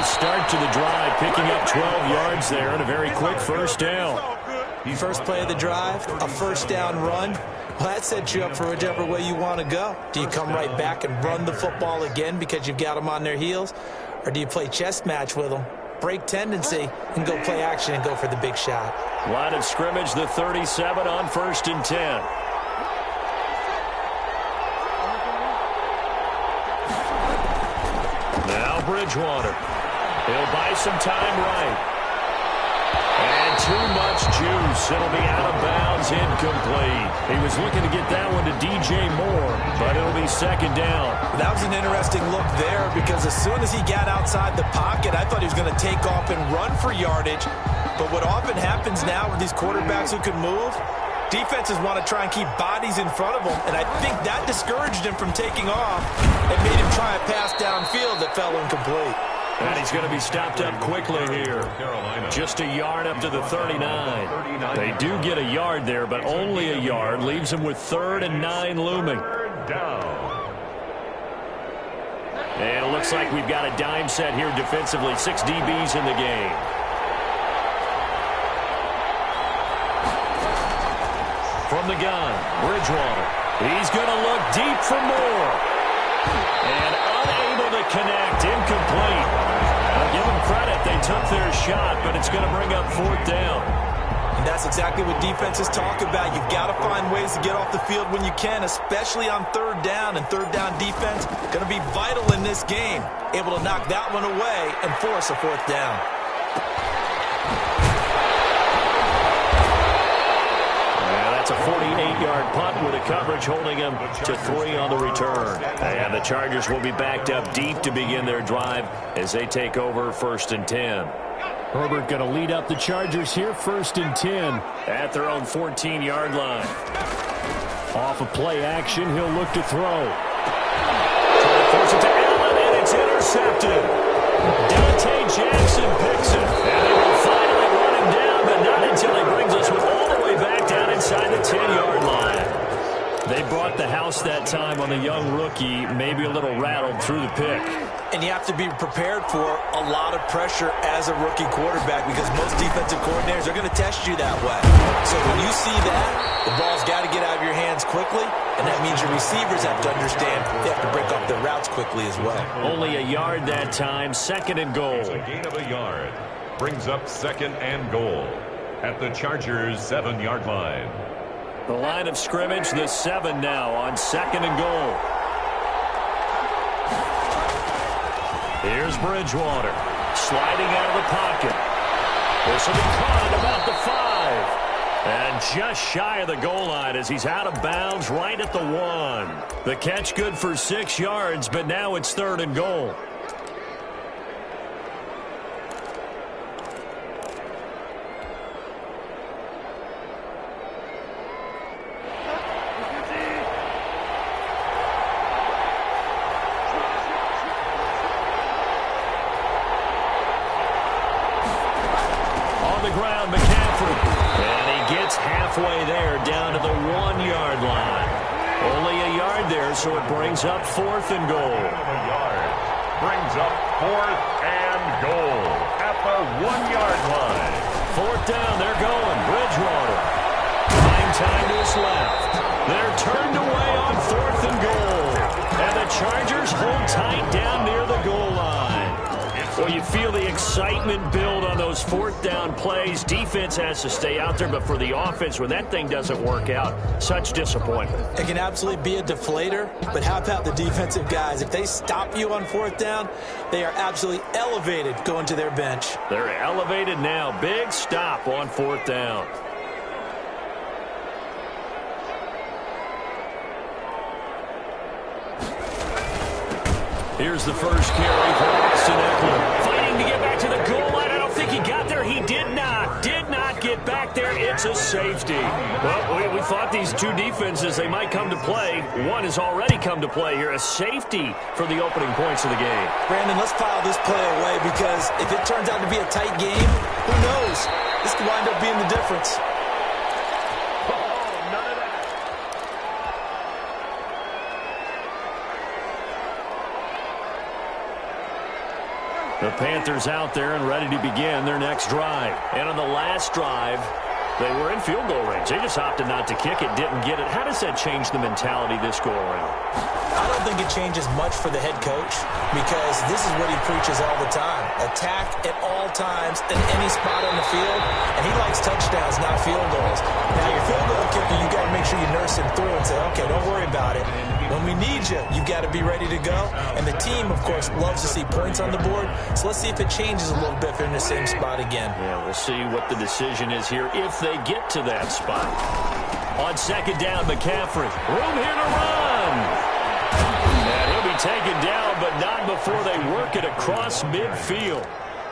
nice start to the drive, picking up 12 yards there and a very quick first down. First play of the drive, a first down run. Well, that sets you up for whichever way you want to go. Do you come right back and run the football again because you've got them on their heels? Or do you play chess match with them, break tendency, and go play action and go for the big shot? Line of scrimmage, the 37 on 1st and 10. Now Bridgewater. He'll buy some time right. And too much juice. It'll be out of bounds, incomplete. He was looking to get that one to DJ Moore, but it'll be second down. That was an interesting look there because as soon as he got outside the pocket, I thought he was going to take off and run for yardage. But what often happens now with these quarterbacks who can move, defenses want to try and keep bodies in front of them, and I think that discouraged him from taking off and made him try a pass downfield that fell incomplete. And he's going to be stopped up quickly here. Just a yard up to the 39. They do get a yard there, but only a yard. Leaves him with 3rd and 9 looming. And it looks like we've got a dime set here defensively. 6 DBs in the game. From the gun, Bridgewater. He's going to look deep for more. And unable to connect, incomplete. I'll give them credit, they took their shot, but it's going to bring up 4th down. And that's exactly what defenses talk about. You've got to find ways to get off the field when you can, especially on 3rd down. And 3rd down defense going to be vital in this game. Able to knock that one away and force a 4th down. That's a 48-yard punt with a coverage holding him to 3 on the return. And the Chargers will be backed up deep to begin their drive as they take over 1st and 10. Herbert going to lead up the Chargers here, 1st and 10 at their own 14-yard line. Off of play action, he'll look to throw. Trying to force it to Allen, and it's intercepted. Dante Jackson picks it, and they will finally run him down, but not until he brings us all the way back down inside the 10-yard line. They brought the house that time on the young rookie, maybe a little rattled through the pick. And you have to be prepared for a lot of pressure as a rookie quarterback because most defensive coordinators are going to test you that way. So when you see that, the ball's got to get out of your hands quickly, and that means your receivers have to understand they have to break up their routes quickly as well. Only a yard that time, 2nd and goal. It's a gain of a yard. Brings up 2nd and goal at the Chargers' 7-yard line. The line of scrimmage, the 7 now on 2nd and goal. Here's Bridgewater, sliding out of the pocket. This will be caught at about the 5. And just shy of the goal line as he's out of bounds right at the 1. The catch good for 6 yards, but now it's 3rd and goal. Halfway there, down to the 1-yard line. Only a yard there, so it brings up 4th and goal. Brings up 4th and goal at the 1-yard line. 4th down, they're going. Bridgewater. Buying time to his left. They're turned away on 4th and goal. And the Chargers hold tight down near the goal line. Well, you feel the excitement build on those 4th down plays. Defense has to stay out there, but for the offense, when that thing doesn't work out, such disappointment. It can absolutely be a deflator, but how about the defensive guys? If they stop you on 4th down, they are absolutely elevated going to their bench. They're elevated now. Big stop on 4th down. Here's the first carry for Austin Eckler. Fighting to get back to the goal line. I don't think he got there. He did not. Did not get back there. It's a safety. Well, we thought these two defenses, they might come to play. One has already come to play here. A safety for the opening points of the game. Brandon, let's file this play away because if it turns out to be a tight game, who knows? This could wind up being the difference. The Panthers out there and ready to begin their next drive. And on the last drive, they were in field goal range. They just opted not to kick it, didn't get it. How does that change the mentality this go-around? I don't think it changes much for the head coach because this is what he preaches all the time. Attack at all times in any spot on the field, and he likes touchdowns, not field goals. Now, your field goal kicker, you got to make sure you nurse him through and say, okay, don't worry about it. When we need you, you got to be ready to go. And the team, of course, loves to see points on the board. So let's see if it changes a little bit if they're in the same spot again. Yeah, we'll see what the decision is here if they get to that spot. On second down, McCaffrey. Room here to run. And he'll be taken down, but not before they work it across midfield.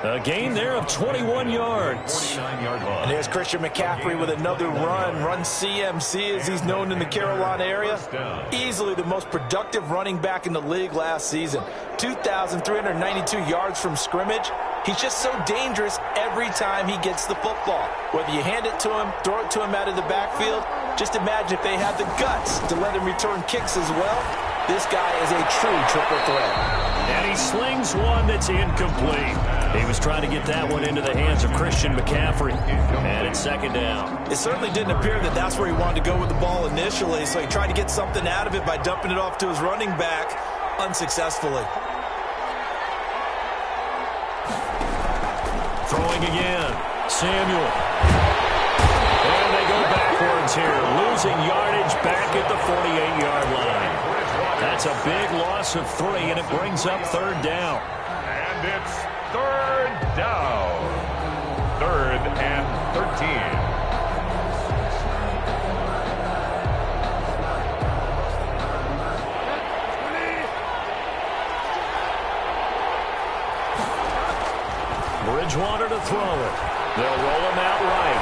A gain there of 21 yards. And there's Christian McCaffrey with another run CMC as he's known in the Carolina area. Easily the most productive running back in the league last season. 2,392 yards from scrimmage. He's just so dangerous every time he gets the football. Whether you hand it to him, throw it to him out of the backfield, just imagine if they had the guts to let him return kicks as well. This guy is a true triple threat. And he slings one that's incomplete. He was trying to get that one into the hands of Christian McCaffrey. And it's second down. It certainly didn't appear that that's where he wanted to go with the ball initially, so he tried to get something out of it by dumping it off to his running back unsuccessfully. Throwing again. Samuel. And they go backwards here. Losing yardage back at the 48-yard line. That's a big loss of 3, and it brings up third down. And it's third down. 3rd and 13. Bridgewater to throw it. They'll roll him out right.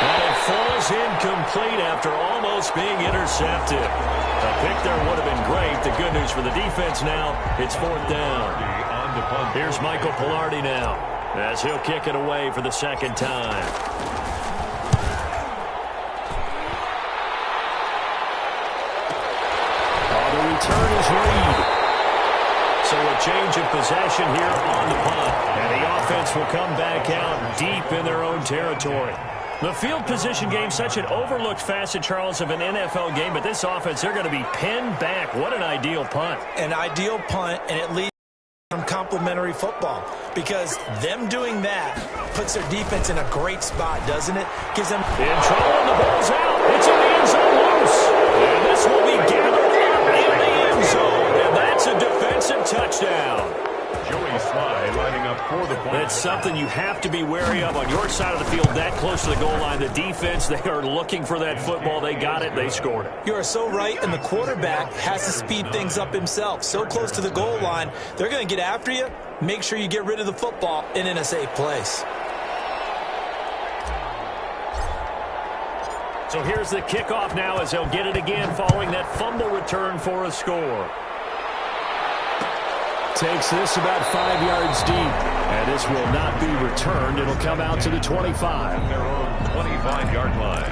And it falls incomplete after almost being intercepted. A pick there would have been great. The good news for the defense now, it's 4th down. Here's Michael Pilardi now as he'll kick it away for the second time. The return is Reed. So a change of possession here on the punt. And the offense will come back out deep in their own territory. The field position game, such an overlooked facet, Charles, of an NFL game. But this offense, they're going to be pinned back. What an ideal punt. An ideal punt, and it leads from complementary football. Because them doing that puts their defense in a great spot, doesn't it? Gives them in trouble, and the ball's out. It's in the end zone loose. And this will be gathered in the end zone. And that's a defensive touchdown. Joey Sly lining up for the point. That's something you have to be wary of on your side of the field, that close to the goal line. The defense, they are looking for that football. They got it. They scored it. You are so right, and the quarterback has to speed things up himself. So close to the goal line, they're going to get after you. Make sure you get rid of the football and in a safe place. So here's the kickoff now as they'll get it again following that fumble return for a score. Takes this about 5 yards deep. And this will not be returned. It'll come out to the 25. Their own 25-yard line.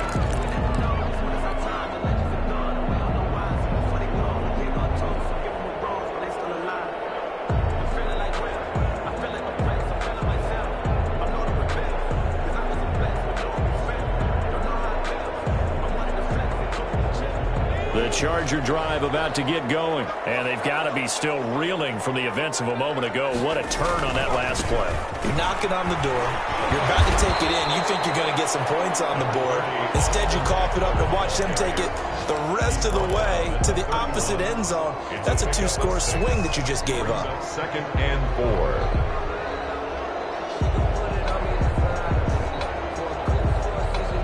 The Charger drive about to get going. And they've got to be still reeling from the events of a moment ago. What a turn on that last play. You're knocking on the door. You're about to take it in. You think you're going to get some points on the board. Instead, you cough it up and watch them take it the rest of the way to the opposite end zone. That's a 2-score swing that you just gave up. 2nd and 4.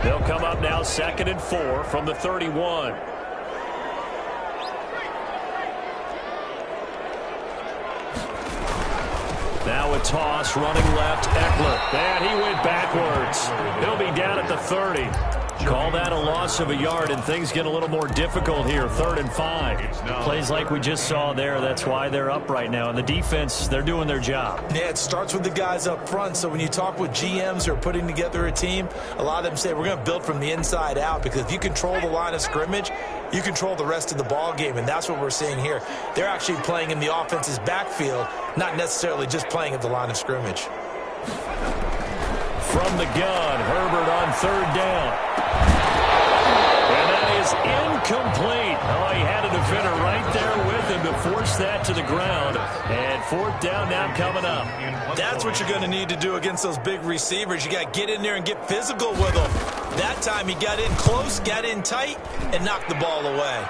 They'll come up now 2nd and 4 from the 31. Now a toss, running left, Eckler. And he went backwards. He'll be down at the 30. Call that a loss of a yard, and things get a little more difficult here. 3rd and 5. Plays like we just saw there. That's why they're up right now. And the defense, they're doing their job. Yeah, it starts with the guys up front. So when you talk with GMs who are putting together a team, a lot of them say we're going to build from the inside out, because if you control the line of scrimmage, you control the rest of the ball game, and that's what we're seeing here. They're actually playing in the offense's backfield, not necessarily just playing at the line of scrimmage. From the gun, Herbert on 3rd down. And that is incomplete. Oh, he had a defender right there with him to force that to the ground. And 4th down now coming up. That's what you're going to need to do against those big receivers. You got to get in there and get physical with them. That time he got in close, got in tight, and knocked the ball away.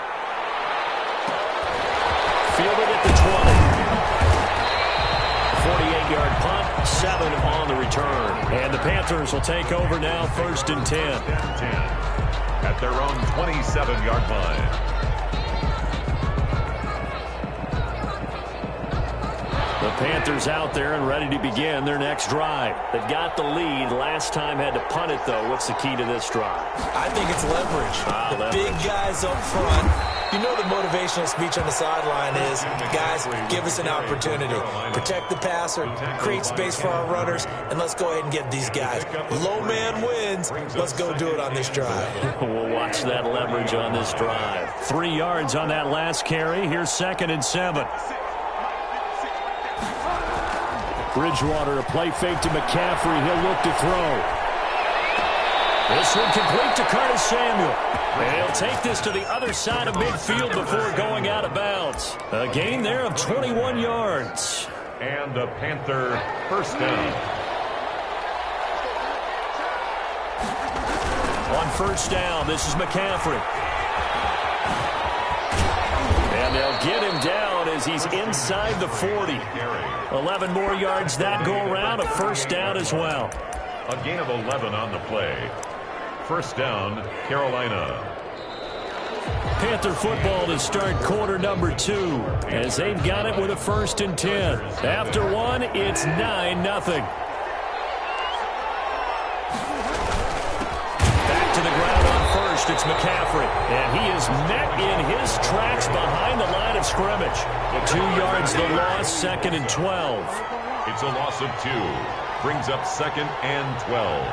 Fielded at the 20. 48-yard punt, 7 on the return. And the Panthers will take over now, 1st and 10. At their own 27-yard line. The Panthers out there and ready to begin their next drive. They've got the lead. Last time had to punt it, though. What's the key to this drive? I think it's leverage. The big guys up front. You know the motivational speech on the sideline is, guys, give us an opportunity. Protect the passer, create space for our runners, and let's go ahead and get these guys. Low man wins. Let's go do it on this drive. We'll watch that leverage on this drive. 3 yards on that last carry. Here's 2nd and 7. Bridgewater, a play fake to McCaffrey. He'll look to throw. This one complete to Curtis Samuel. And he'll take this to the other side of midfield before going out of bounds. A gain there of 21 yards. And a Panther 1st down. On 1st down, this is McCaffrey. And they'll get him down as he's inside the 40. 11 more yards that go around, a 1st down as well. A gain of 11 on the play. 1st down, Carolina. Panther football to start quarter number 2 as they've got it with a 1st and 10. After 1, it's 9-0. Back to the ground on 1st, it's McCaffrey. And he is met in his tracks behind the line of scrimmage. 2 yards the loss, 2nd and 12. It's a loss of 2. Brings up 2nd and 12.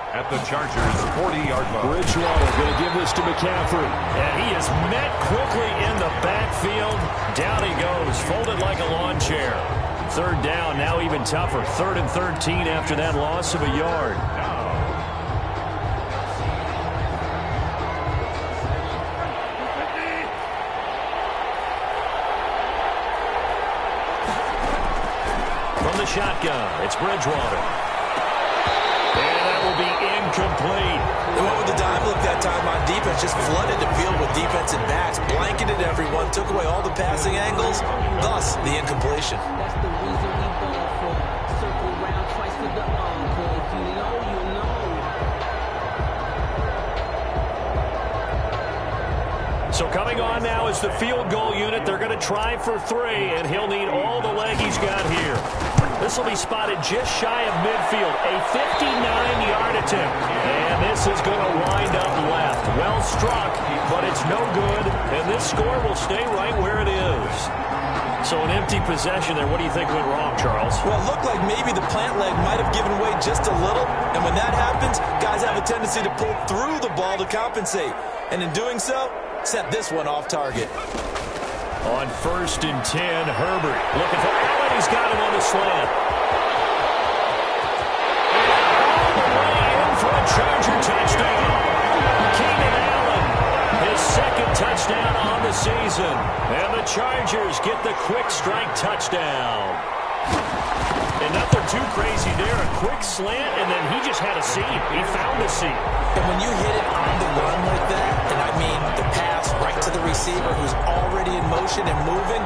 At the Chargers' 40-yard line. Bridgewater going to give this to McCaffrey. And he is met quickly in the backfield. Down he goes, folded like a lawn chair. 3rd down, now even tougher. 3rd and 13 after that loss of a yard. From the shotgun, it's Bridgewater. Be incomplete. They went with the dime look that time on defense, just flooded the field with defensive backs, blanketed everyone, took away all the passing angles, thus the incompletion. That's the reason we ball for. Circle round twice for the encore. If you know, you know. So coming on now is the field goal unit. They're going to try for 3, and he'll need all the leg he's got here. This will be spotted just shy of midfield. A 59-yard attempt. And this is going to wind up left. Well struck, but it's no good. And this score will stay right where it is. So an empty possession there. What do you think went wrong, Charles? Well, it looked like maybe the plant leg might have given way just a little. And when that happens, guys have a tendency to pull through the ball to compensate. And in doing so, set this one off target. On 1st and 10, Herbert looking for Allen. He's got him on the slant. All the way in for a Charger touchdown. Keenan Allen, his 2nd touchdown on the season. And the Chargers get the quick strike touchdown. And nothing too crazy there. A quick slant, and then he just had a seam. He found a seam. And when you hit it on the run like that, and I mean the pass right to the receiver who's already in motion and moving,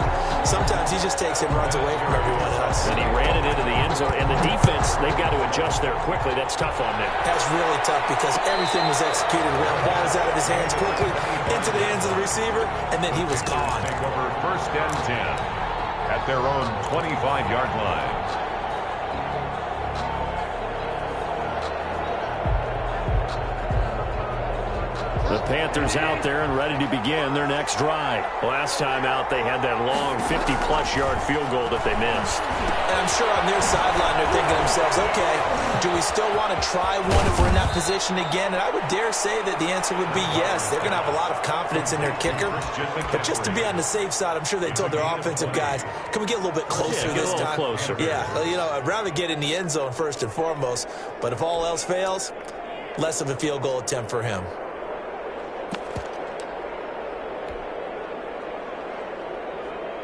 sometimes he just takes it and runs away from everyone else. And he ran it into the end zone. And the defense, they've got to adjust there quickly. That's tough on them. That's really tough because everything was executed well. Ball was out of his hands quickly, into the hands of the receiver, and then he was gone. Take over 1st and 10 at their own 25-yard line. The Panthers out there and ready to begin their next drive. Last time out, they had that long 50-plus yard field goal that they missed. And I'm sure on their sideline they're thinking to themselves, okay, do we still want to try one if we're in that position again? And I would dare say that the answer would be yes. They're going to have a lot of confidence in their kicker. But just to be on the safe side, I'm sure they told their offensive guys, can we get a little bit closer this time? Closer. Yeah, you know, I'd rather get in the end zone first and foremost. But if all else fails, less of a field goal attempt for him.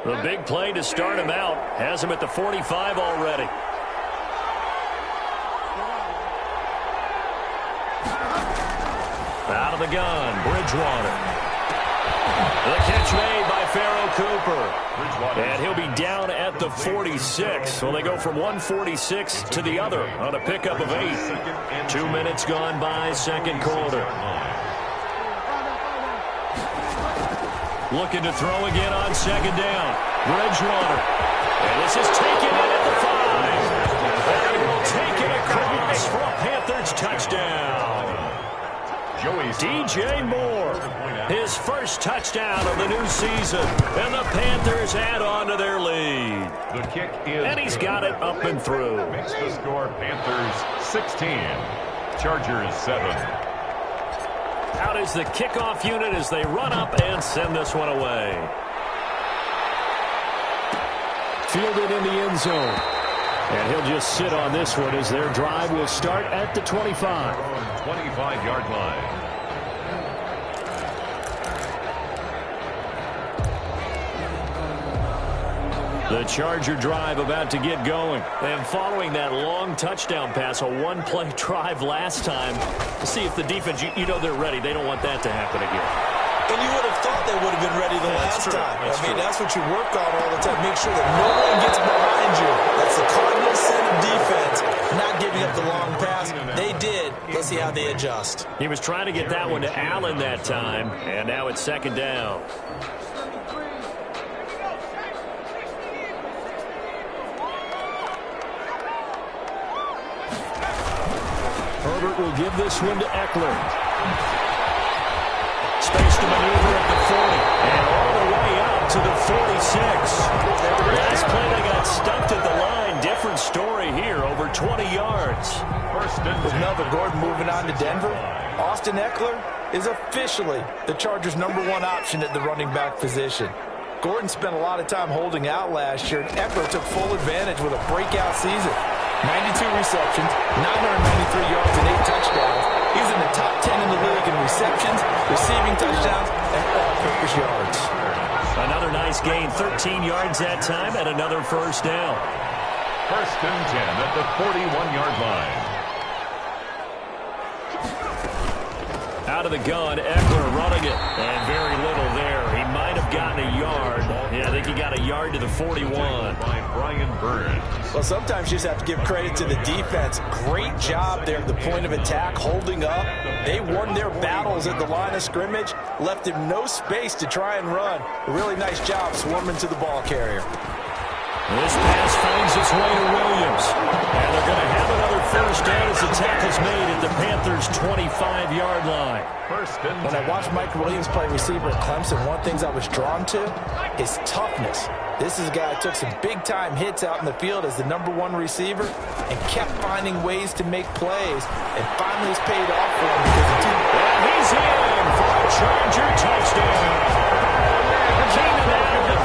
The big play to start him out has him at the 45 already. Out of the gun, Bridgewater. The catch made by Pharaoh Cooper. And he'll be down at the 46. So they go from 146 to the other on a pickup of 8. 2 minutes gone by, second quarter. Looking to throw again on second down. Bridgewater. And this is taken in at the 5. And he will take it across for a Panthers touchdown. DJ Moore, his first touchdown of the new season. And the Panthers add on to their lead. The kick is and he's got it up and through. Makes the score Panthers 16, Chargers 7. Out is the kickoff unit as they run up and send this one away. Fielded in the end zone. And he'll just sit on this one as their drive will start at the 25. 25-yard line. The Charger drive about to get going. And following that long touchdown pass, a one-play drive last time, to see if the defense, you know they're ready. They don't want that to happen again. And you would have thought they would have been ready the last time. I mean, that's what you work on all the time. Make sure that no one gets behind you. That's the cardinal sin of defense, not giving up the long pass. They did. Let's see how they adjust. He was trying to get that one to Allen that time, and now it's second down. Herbert will give this one to Eckler. Space to maneuver at the 40. And all the way out to the 46. Last play they got stumped at the line. Different story here. Over 20 yards. With Melvin Gordon moving on to Denver, Austin Eckler is officially the Chargers' #1 option at the running back position. Gordon spent a lot of time holding out last year, and Eckler took full advantage with a breakout season. 92 receptions, 993 yards, and 8 touchdowns. He's in the top 10 in the league in receptions, receiving touchdowns, and all-purpose yards. Another nice gain, 13 yards that time, and another first down. First and 10 at the 41-yard line. Out of the gun, Eckler running it, and very little there. He might have gotten a yard. Yeah, I think he got a yard to the 41. By Brian Burns. Well, sometimes you just have to give credit to the defense. Great job there at the point of attack, holding up. They won their battles at the line of scrimmage, left him no space to try and run. A really nice job swarming to the ball carrier. This pass finds its way to Williams. And they're going to have another first down as the tackle's made at the Panthers' 25-yard line. When I watched Mike Williams play receiver at Clemson, one of the things I was drawn to is toughness. This is a guy who took some big-time hits out in the field as the #1 receiver and kept finding ways to make plays. And finally it's paid off for him because of and he's in for a Charger touchdown. Keenan Allen,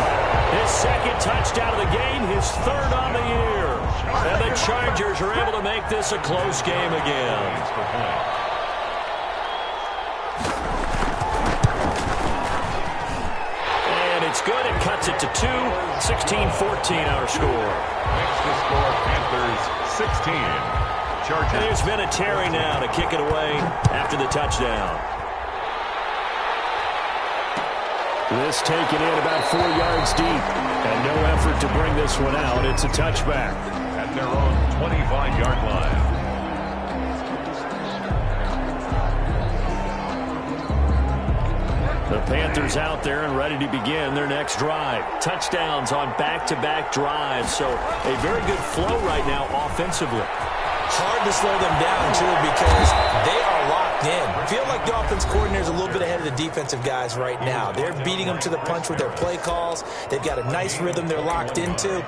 his second touchdown of the game, his third on the year. And the Chargers are able to make this a close game again. And it's good. It cuts it to 2. 16-14 our score. Makes the score Panthers 16. Chargers. There's Vinatieri now to kick it away after the touchdown. This taken in about 4 yards deep. And no effort to bring this one out. It's a touchback. At their own 25-yard line. The Panthers out there and ready to begin their next drive. Touchdowns on back-to-back drives. So a very good flow right now offensively. hard to slow them down, too, because they are locked Yeah, I feel like the offense coordinator is a little bit ahead of the defensive guys right now. They're beating them to the punch with their play calls. They've got a nice rhythm they're locked into.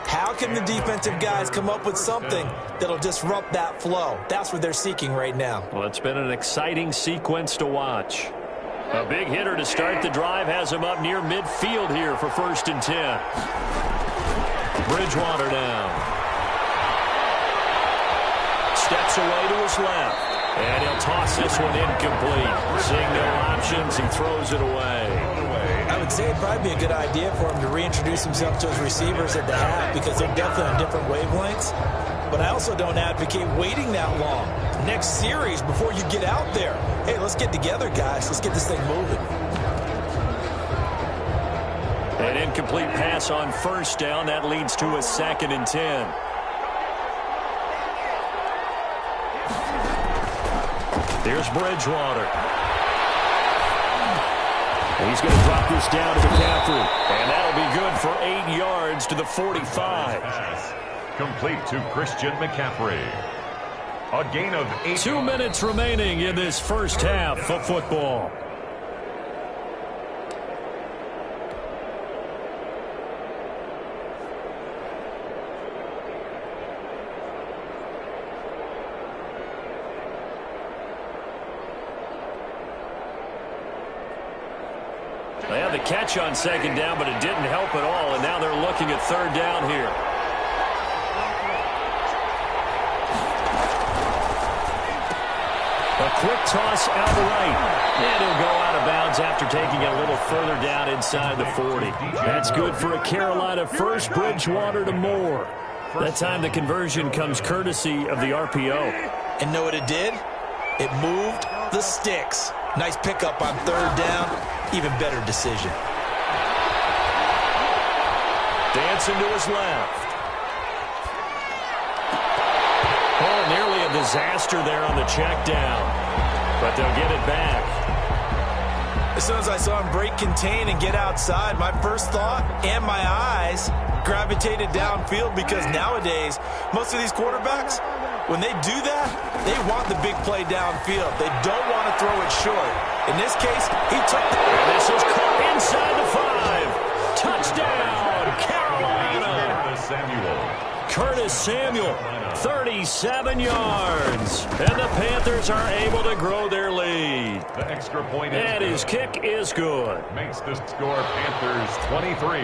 How can the defensive guys come up with something that'll disrupt that flow? That's what they're seeking right now. Well, it's been an exciting sequence to watch. A big hitter to start the drive has him up near midfield here for 1st and 10. Bridgewater down. Steps away to his left. And he'll toss this one incomplete. Seeing no options, he throws it away. I would say it'd probably be a good idea for him to reintroduce himself to his receivers at the half because they're definitely on different wavelengths. But I also don't advocate waiting that long. Next series before you get out there. Hey, let's get together, guys. Let's get this thing moving. An incomplete pass on 1st down. That leads to a 2nd and 10. Here's Bridgewater. He's going to drop this down to McCaffrey. And that'll be good for 8 yards to the 45. Pass complete to Christian McCaffrey. A gain of 8. 2 minutes remaining in this first half of football. They had the catch on 2nd down, but it didn't help at all, and now they're looking at 3rd down here. A quick toss out right, and he'll go out of bounds after taking it a little further down inside the 40. That's good for a Carolina first. Bridgewater to Moore. That time the conversion comes courtesy of the RPO. And know what it did? It moved the sticks. Nice pickup on 3rd down. Even better decision. Dancing to his left. Oh, nearly a disaster there on the check down. But they'll get it back. As soon as I saw him break contain and get outside, my first thought and my eyes gravitated downfield because nowadays, most of these quarterbacks, when they do that, they want the big play downfield. They don't want to throw it short. In this case, he took the... And this is caught inside the 5. Touchdown, Carolina. Curtis Samuel, 37 yards. And the Panthers are able to grow their lead. The extra point is and his kick is good. Makes the score Panthers 23,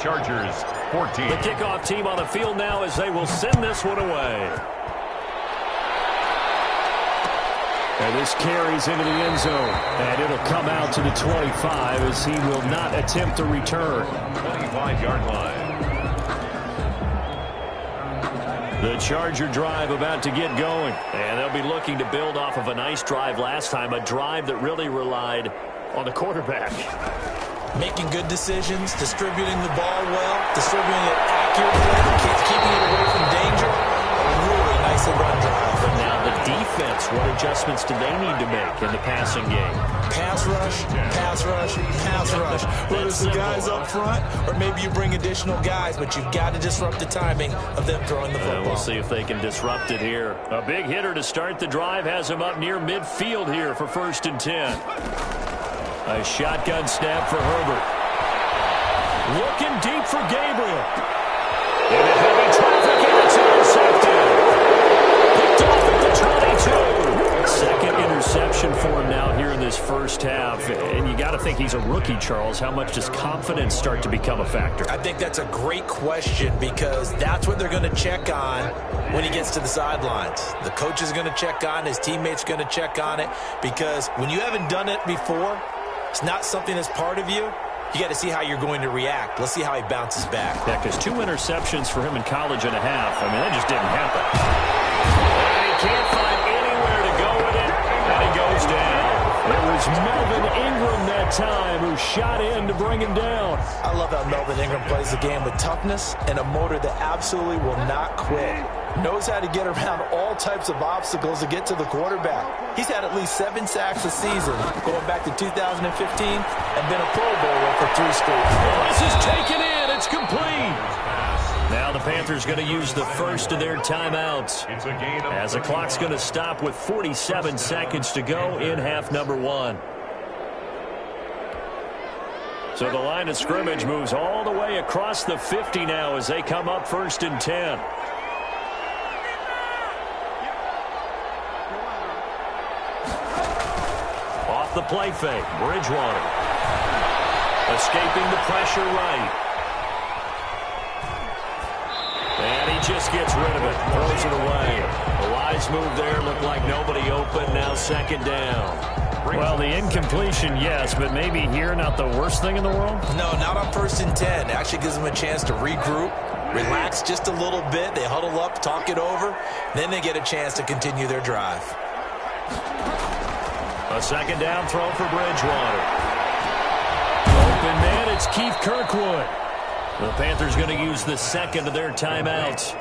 Chargers 14. The kickoff team on the field now as they will send this one away. And this carries into the end zone. And it'll come out to the 25 as he will not attempt to return. 25-yard line. The Charger drive about to get going. And they'll be looking to build off of a nice drive last time. A drive that really relied on the quarterback. Making good decisions, distributing the ball well, distributing it accurately, keeping it away from danger. Really nicely run drive. But now the defense, what adjustments do they need to make in the passing game? Pass rush, pass rush, pass rush. Whether it's the guys up front or maybe you bring additional guys, but you've got to disrupt the timing of them throwing the football. We'll see if they can disrupt it here. A big hitter to start the drive has him up near midfield here for 1st and 10. A shotgun snap for Herbert. Looking deep for Gabriel. In the heavy traffic, and it's intercepted. Picked off at the 22. Second interception for him now here in this first half. And you got to think he's a rookie, Charles. How much does confidence start to become a factor? I think that's a great question because that's what they're going to check on when he gets to the sidelines. The coach is going to check on, his teammates are going to check on it because when you haven't done it before, it's not something that's part of you. You got to see how you're going to react. Let's see how he bounces back. Yeah, because 2 interceptions for him in college and a half. I mean, that just didn't happen. And he can't find anywhere to go with it, and he goes down. It was Melvin Ingram that time who shot in to bring him down. I love how Melvin Ingram plays the game with toughness and a motor that absolutely will not quit. Knows how to get around all types of obstacles to get to the quarterback. He's had at least 7 sacks a season, going back to 2015, and been a Pro Bowler for 3 straight years. This is taken in. It's complete. Now the Panthers Panthers going to use the first of their timeouts, It's a gain of as the clock's going to stop with 47 seconds to go in half number 1. So the line of scrimmage moves all the way across the 50 now as they come up 1st and 10. Off the play fake, Bridgewater. Escaping the pressure right. And he just gets rid of it, throws it away. A wise move there, looked like nobody open, now 2nd down. Well, the incompletion, yes, but maybe here not the worst thing in the world? No, not on 1st and 10. Actually gives them a chance to regroup, relax just a little bit. They huddle up, talk it over. Then they get a chance to continue their drive. A 2nd down throw for Bridgewater. Open man, it's Keith Kirkwood. The Panthers going to use the 2nd of their timeouts,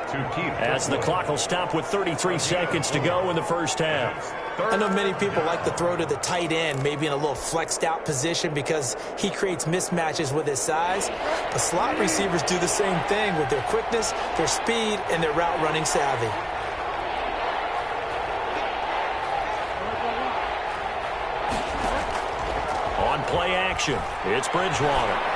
as the clock will stop with 33 seconds to go in the 1st half. I know many people like to throw to the tight end, maybe in a little flexed out position because he creates mismatches with his size. But slot receivers do the same thing with their quickness, their speed, and their route running savvy. On play action, it's Bridgewater.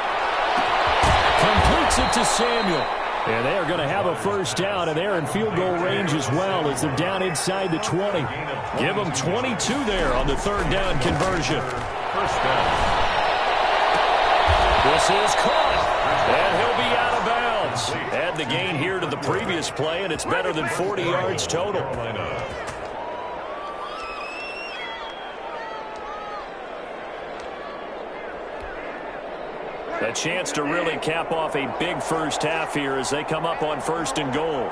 Completes it to Samuel. And they are going to have a 1st down, and they're in field goal range as well as they're down inside the 20. Give them 22 there on the 3rd down conversion. 1st down. This is caught, and he'll be out of bounds. Add the gain here to the previous play, and it's better than 40 yards total. A chance to really cap off a big 1st half here as they come up on 1st and goal.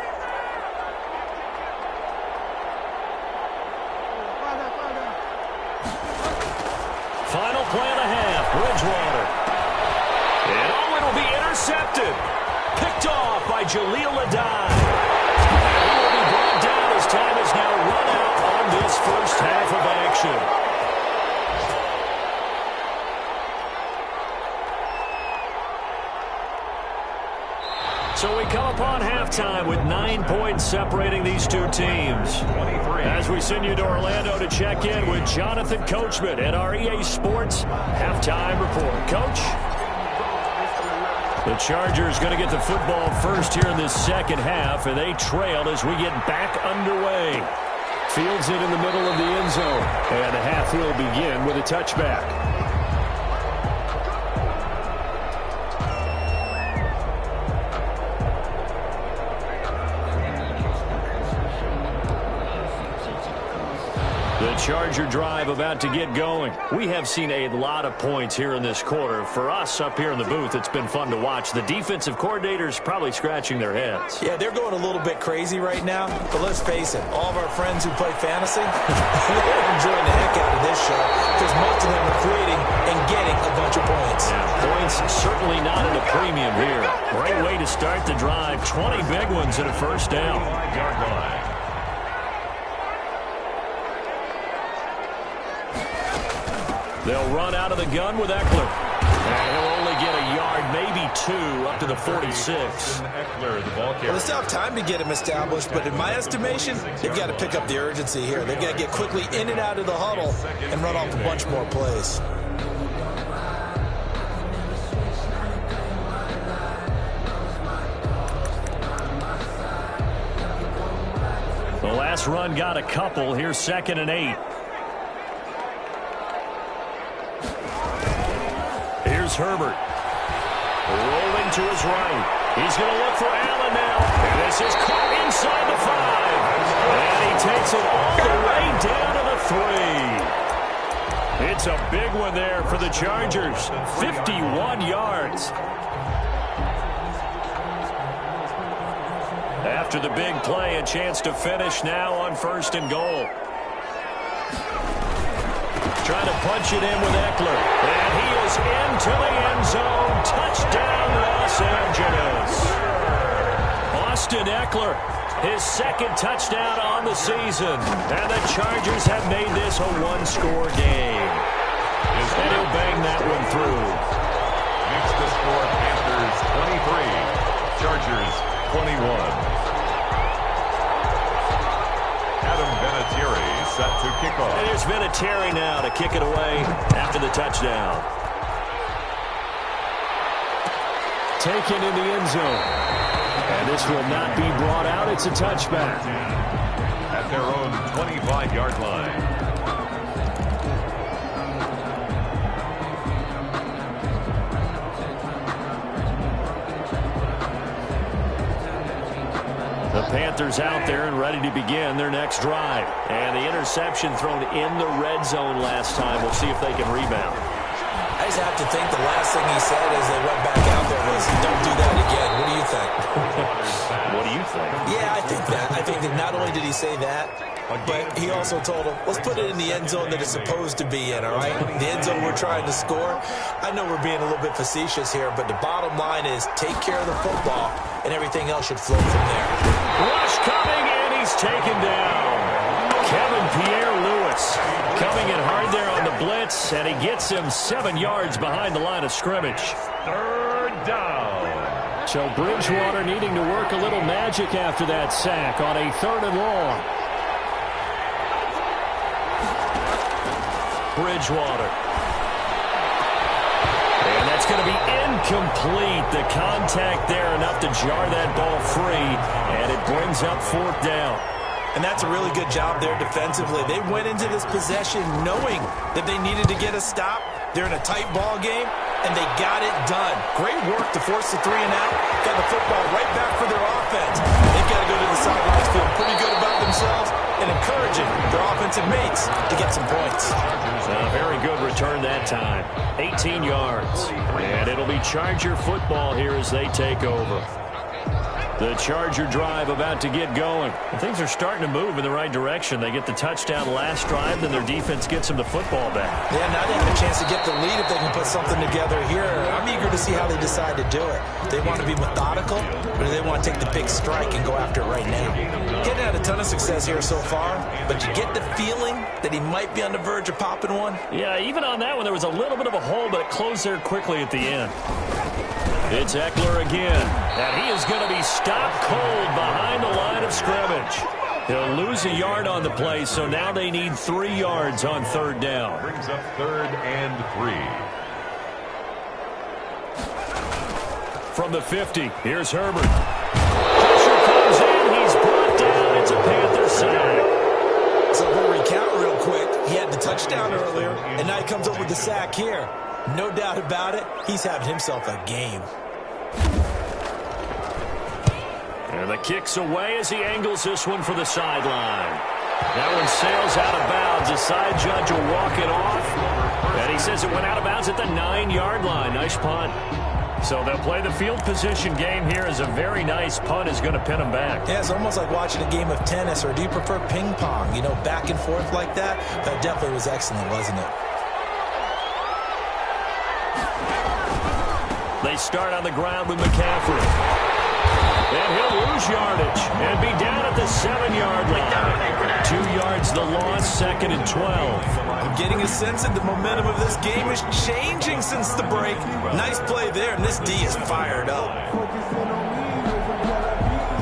Final play of the half, Bridgewater. And it'll be intercepted. Picked off by Jaleel Adai. And he will be brought down as time is now run out on this 1st half of action. So we come upon halftime with 9 points separating these two teams. As we send you to Orlando to check in with Jonathan Coachman at our EA Sports Halftime Report. Coach? The Chargers going to get the football first here in this 2nd half, and they trail as we get back underway. Fields it in the middle of the end zone, and the half will begin with a touchback. The Charger drive about to get going. We have seen a lot of points here in this quarter. For us up here in the booth, it's been fun to watch. The defensive coordinators probably scratching their heads. Yeah, they're going a little bit crazy right now. But let's face it, all of our friends who play fantasy, they're enjoying the heck out of this show because most of them are creating and getting a bunch of points. Yeah, points certainly not at a premium here. Great way to start the drive. 20 big ones and a 1st down. Yard line. They'll run out of the gun with Eckler. And he'll only get a yard, maybe 2, up to the 46. Eckler, the ball carrier. Well, they still have time to get him established, but in my estimation, they've got to pick up the urgency here. They've got to get quickly in and out of the huddle and run off a bunch more plays. The last run got a couple. Here's 2nd and 8. Here's Herbert. Rolling to his right. He's going to look for Allen now. And this is caught inside the 5. And he takes it all the way down to the 3. It's a big one there for the Chargers. 51 yards. After the big play, a chance to finish now on 1st and goal. Trying to punch it in with Eckler. And he is into the end zone. Touchdown, Los Angeles. Austin Eckler, his 2nd touchdown on the season. And the Chargers have made this a 1-score game. And he'll bang that one through. Makes the score Panthers 23, Chargers Adam Vinatieri set to kick off. And here's Vinatieri now to kick it away after the touchdown. Taken in the end zone. And this will not be brought out. It's a touchback. At their own 25-yard line. The Panthers out there and ready to begin their next drive. And the interception thrown in the red zone last time. We'll see if they can rebound. I just have to think the last thing he said as they went back out there was, don't do that again. What do you think? What do you think? Yeah, I think that. I think that not only did he say that, but he also told him, let's put it in the end zone that it's supposed to be in, all right? The end zone we're trying to score. I know we're being a little bit facetious here, but the bottom line is take care of the football, and everything else should flow from there. Rush coming, and he's taken down. Kevin Pierre-Louis coming in hard there on the blitz, and he gets him 7 yards behind the line of scrimmage. Third down. So Bridgewater needing to work a little magic after that sack on a 3rd and long. Bridgewater. And that's going to be incomplete. The contact there enough to jar that ball free, and it brings up 4th down. And that's a really good job there defensively. They went into this possession knowing that they needed to get a stop. They're in a tight ball game, and they got it done. Great work to force the 3 and out. Got the football right back for their offense. They've got to go to the sidelines feeling pretty good about themselves and encouraging their offensive mates to get some points. A very good return that time. 18 yards. And it'll be Charger football here as they take over. The Charger drive about to get going. And things are starting to move in the right direction. They get the touchdown last drive, then their defense gets them the football back. Yeah, now they have a chance to get the lead if they can put something together here. I'm eager to see how they decide to do it. They want to be methodical, or do they want to take the big strike and go after it right now? Getting had a ton of success here so far, but you get the feeling that he might be on the verge of popping one. Yeah, even on that one, there was a little bit of a hole, but it closed there quickly at the end. It's Eckler again, and he is going to be stopped cold behind the line of scrimmage. He'll lose a yard on the play, so now they need 3 yards on 3rd down. Brings up 3rd and 3. From the 50, here's Herbert. Pressure comes in, he's brought down. It's a Panther sack. So we'll recount real quick. He had the touchdown earlier, and now he comes up with the sack here. No doubt about it, he's having himself a game. And the kick's away as he angles this one for the sideline. That one sails out of bounds. The side judge will walk it off. And he says it went out of bounds at the 9-yard line. Nice punt. So they'll play the field position game here as a very nice punt is going to pin them back. Yeah, it's almost like watching a game of tennis, or do you prefer ping pong? You know, back and forth like that? That definitely was excellent, wasn't it? They start on the ground with McCaffrey. And he'll lose yardage and be down at the 7-yard line. 2 yards the loss, 2nd and 12. I'm getting a sense that the momentum of this game is changing since the break. Nice play there, and this D is fired up.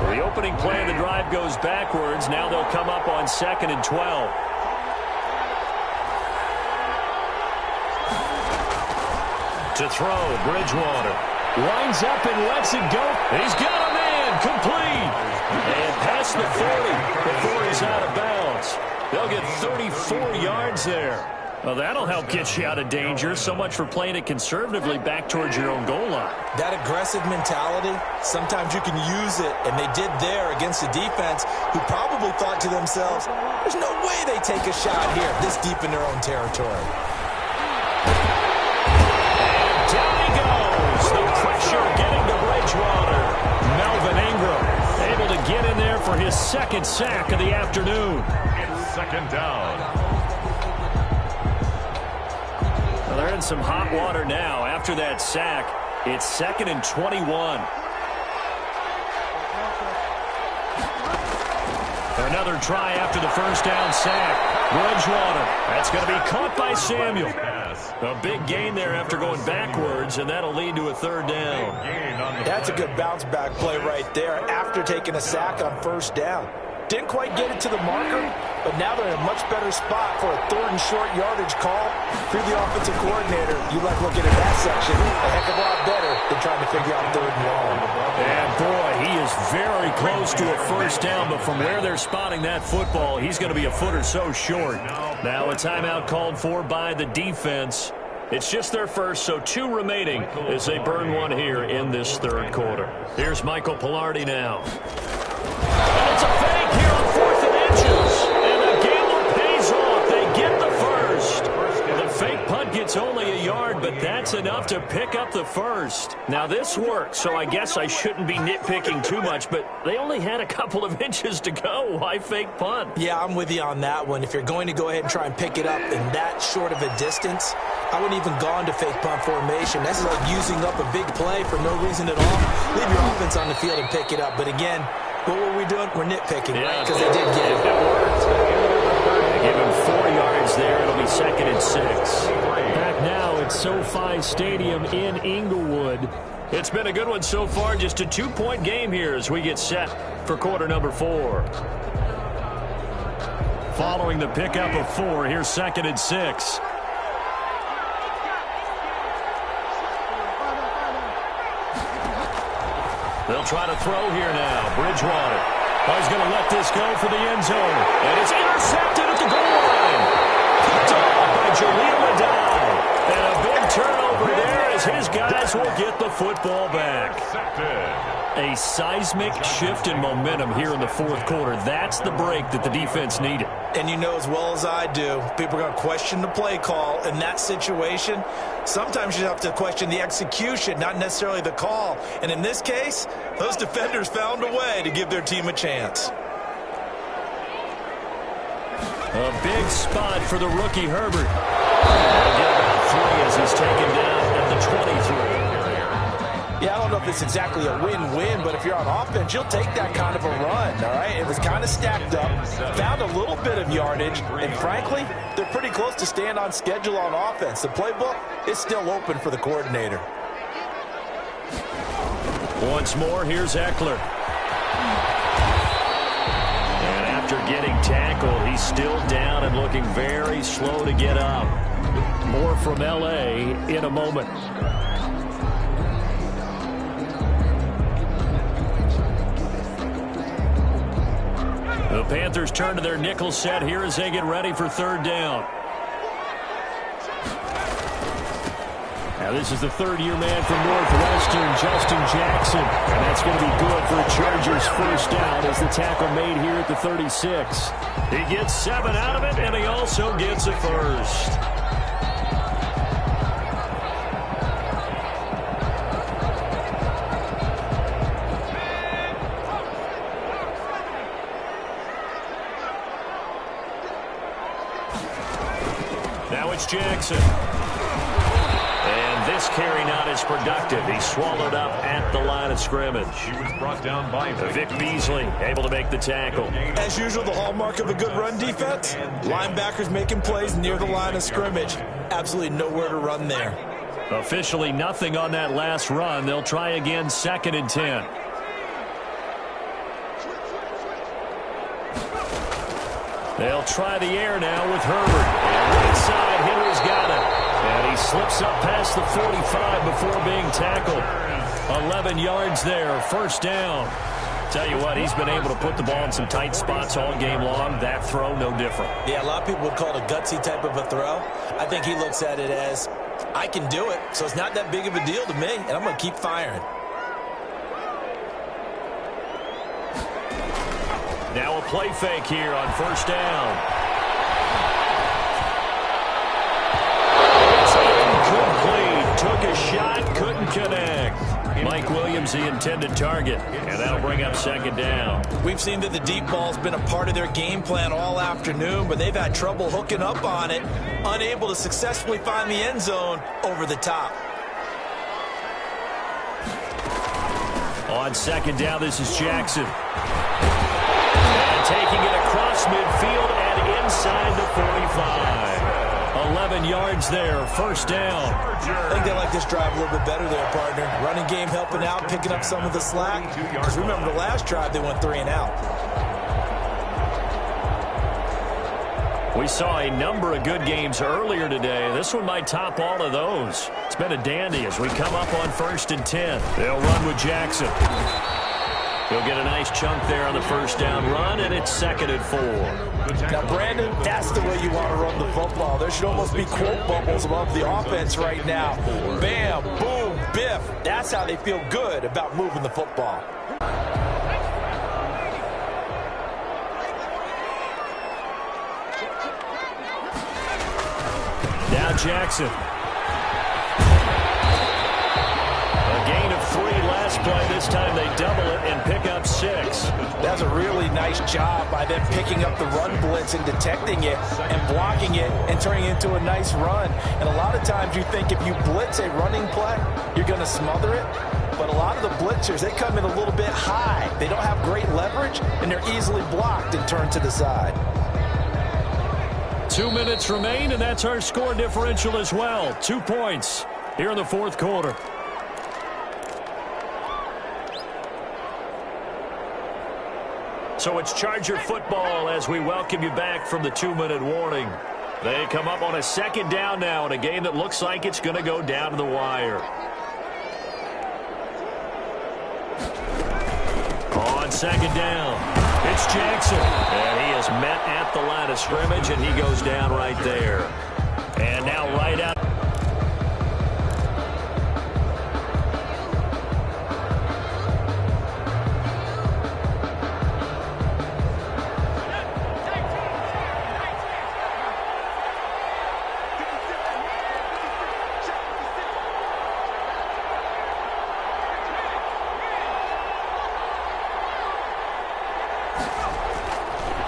The opening play of the drive goes backwards. Now they'll come up on 2nd and 12. To throw, Bridgewater. Winds up and lets it go. He's got a man, complete. And past the 40 before he's out of bounds. They'll get 34 yards there. Well, that'll help get you out of danger. So much for playing it conservatively back towards your own goal line. That aggressive mentality, sometimes you can use it, and they did there against a defense who probably thought to themselves, there's no way they take a shot here this deep in their own territory. The pressure getting to Bridgewater. Melvin Ingram able to get in there for his 2nd sack of the afternoon. It's 2nd down. Well, they're in some hot water now. After that sack, it's 2nd and 21. Another try after the 1st down sack. Bridgewater. That's going to be caught by Samuel. Pass. A big gain there after going backwards, and that'll lead to a third down. That's a good bounce back play right there after taking a sack on first down. Didn't quite get it to the marker, but now they're in a much better spot for a third and short yardage call. Through the offensive coordinator, you like looking at that section a heck of a lot better than trying to figure out third and long. And boy, he is very close to a first down, but from where they're spotting that football, he's going to be a foot or so short. Now a timeout called for by the defense. It's just their first, so 2 remaining as they burn one here in this third quarter. Here's Michael Pilardi now. And it's a fake here on 4th and inches. And the gamble pays off. They get the first. The fake punt gets only a yard, but that's enough to pick up the first. Now this works, so I guess I shouldn't be nitpicking too much, but they only had a couple of inches to go. Why fake punt? Yeah, I'm with you on that one. If you're going to go ahead and try and pick it up in that short of a distance, I wouldn't even gone to fake punt formation. That's like using up a big play for no reason at all. Leave your offense on the field and pick it up. But again, what were we doing? We're nitpicking, right? Because they did get it. It worked. They give him 4 yards there. It'll be 2nd and 6. Back now at SoFi Stadium in Inglewood. It's been a good one so far. Just a 2-point game here as we get set for quarter number 4. Following the pickup of 4, here's 2nd and 6. They'll try to throw here now. Bridgewater. Oh, he's going to let this go for the end zone. And it's intercepted at the goal line. Picked off by Jaleel Adai. And a big turnover there as his guys will get the football back. A seismic shift in momentum here in the fourth quarter. That's the break that the defense needed. And you know as well as I do, people are going to question the play call in that situation. Sometimes you have to question the execution, not necessarily the call. And in this case, those defenders found a way to give their team a chance. A big spot for the rookie Herbert. They'll get about 3 as he's taken down at the 23. Yeah, I don't know if it's exactly a win-win, but if you're on offense, you'll take that kind of a run, all right? It was kind of stacked up, found a little bit of yardage, and frankly, they're pretty close to staying on schedule on offense. The playbook is still open for the coordinator. Once more, here's Eckler. And after getting tackled, he's still down and looking very slow to get up. More from L.A. in a moment. The Panthers turn to their nickel set here as they get ready for third down. Now this is the third-year man from Northwestern, Justin Jackson. And that's going to be good for a Chargers first down as the tackle made here at the 36. He gets 7 out of it, and he also gets a first. Now it's Jackson. And this carry not as productive. He's swallowed up at the line of scrimmage. He was brought down by Vic Beasley able to make the tackle. As usual, the hallmark of a good run defense, linebackers making plays near the line of scrimmage. Absolutely nowhere to run there. Officially nothing on that last run. They'll try again, 2nd and 10. They'll try the air now with Herbert. And right side, Henry's got it. And he slips up past the 45 before being tackled. 11 yards there, first down. Tell you what, he's been able to put the ball in some tight spots all game long. That throw, no different. Yeah, a lot of people would call it a gutsy type of a throw. I think he looks at it as, I can do it, so it's not that big of a deal to me, and I'm going to keep firing. Now a play fake here on first down. It's incomplete. Took a shot, couldn't connect. Mike Williams, the intended target, and that'll bring up 2nd down. We've seen that the deep ball's been a part of their game plan all afternoon, but they've had trouble hooking up on it, unable to successfully find the end zone over the top. On 2nd down, this is Jackson. And taking it across midfield and inside the 45. 11 yards there, first down. I think they like this drive a little bit better there, partner. Running game helping out, picking up some of the slack. Because remember, the last drive, they went 3 and out. We saw a number of good games earlier today. This one might top all of those. It's been a dandy as we come up on 1st and 10. They'll run with Jackson. He'll get a nice chunk there on the first down run, and it's 2nd and 4. Now, Brandon, that's the way you want to run the football. There should almost be quote bubbles above the offense right now. Bam, boom, biff. That's how they feel good about moving the football. Now Jackson. A gain of 3 last play. This time they double it and pick up 6. That's a really nice job by them picking up the run blitz and detecting it and blocking it and turning it into a nice run. And a lot of times you think if you blitz a running play, you're going to smother it. But a lot of the blitzers, they come in a little bit high. They don't have great leverage, and they're easily blocked and turned to the side. 2 minutes remain, and that's our score differential as well. 2 points here in the 4th quarter. So it's Charger football as we welcome you back from the 2-minute warning. They come up on a 2nd down now in a game that looks like it's going to go down to the wire. On 2nd down, it's Jackson. And he is met at the line of scrimmage, and he goes down right there. And now right out.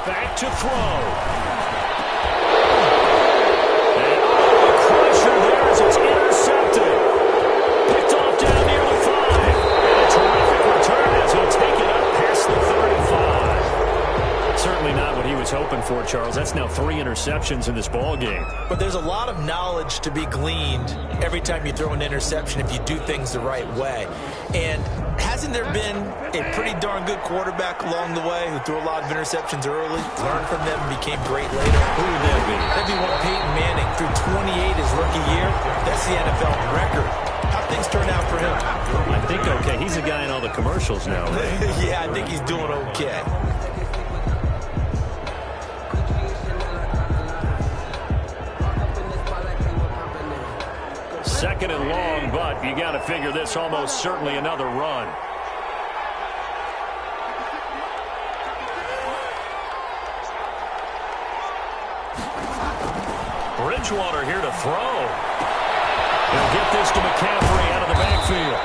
Back to throw. And a crusher there as it's intercepted. Picked off down near the 5. And a terrific return as he'll take it up past the 35. Certainly not what he was hoping for, Charles. That's now 3 interceptions in this ball game. But there's a lot of knowledge to be gleaned every time you throw an interception if you do things the right way. And hasn't there been a pretty darn good quarterback along the way who threw a lot of interceptions early, learned from them, and became great later? Who would that be? That'd be one Peyton Manning. Threw 28 his rookie year. That's the NFL record. How things turn out for him? I think okay. He's a guy in all the commercials now, right? Yeah, I think he's doing okay. Second and long, but you got to figure this almost certainly another run. Bridgewater here to throw. He'll get this to McCaffrey out of the backfield.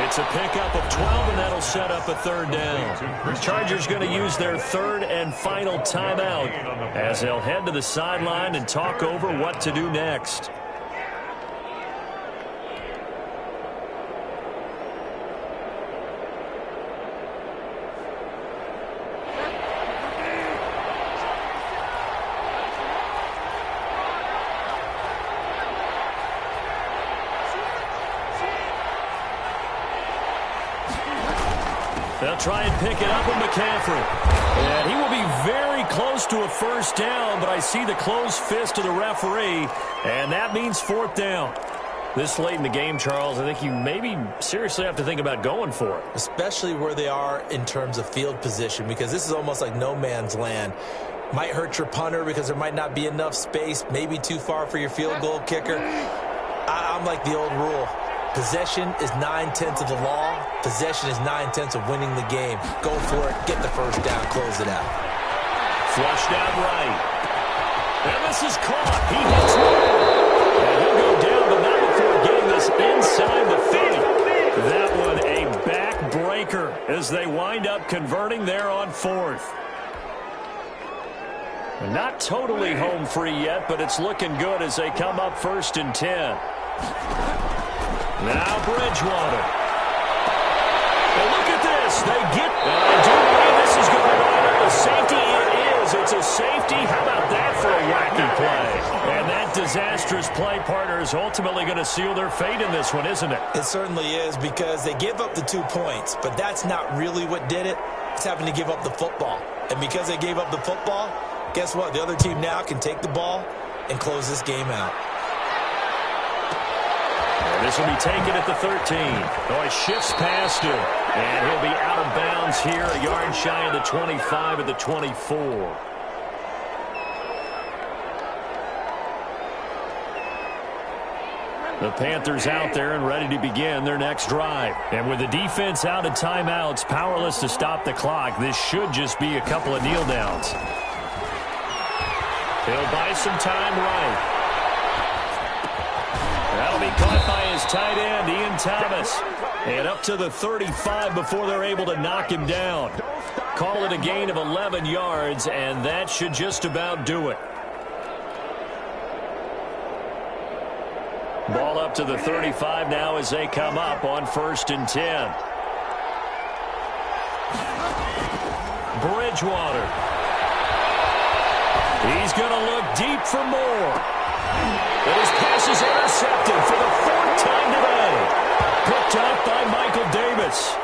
It's a pickup of 12, and that'll set up a 3rd down. The Chargers going to use their 3rd and final timeout as they'll head to the sideline and talk over what to do next. They'll try and pick it up with McCaffrey. And he will be very close to a 1st down, but I see the closed fist of the referee, and that means 4th down. This late in the game, Charles, I think you maybe seriously have to think about going for it. Especially where they are in terms of field position, because this is almost like no man's land. Might hurt your punter because there might not be enough space, maybe too far for your field goal kicker. I'm like the old rule. Possession is 9/10 of the law. Possession is 9/10 of winning the game. Go for it. Get the 1st down. Close it out. Flushed out right. And this is caught. He hits one. And he'll go down, but not before getting this inside the 30. That one a backbreaker as they wind up converting there on 4th. Not totally home free yet, but it's looking good as they come up 1st and 10. Now Bridgewater. And look at this. They get, I do believe this is going to wind up a safety. It is. It's a safety. How about that for a wacky play? And that disastrous play, partner, is ultimately going to seal their fate in this one, isn't it? It certainly is, because they give up the 2 points, but that's not really what did it. It's having to give up the football. And because they gave up the football, guess what? The other team now can take the ball and close this game out. And this will be taken at the 13. Oh, he shifts past him. And he'll be out of bounds here, a yard shy of the 25 at the 24. The Panthers out there and ready to begin their next drive. And with the defense out of timeouts, powerless to stop the clock, this should just be a couple of kneel downs. He'll buy some time right. That'll be caught by his tight end, Ian Thomas. And up to the 35 before they're able to knock him down. Call it a gain of 11 yards, and that should just about do it. Ball up to the 35 now as they come up on 1st and 10. Bridgewater. He's going to look deep for more. And his pass is intercepted for the 4th time today. Picked up by Michael Davis.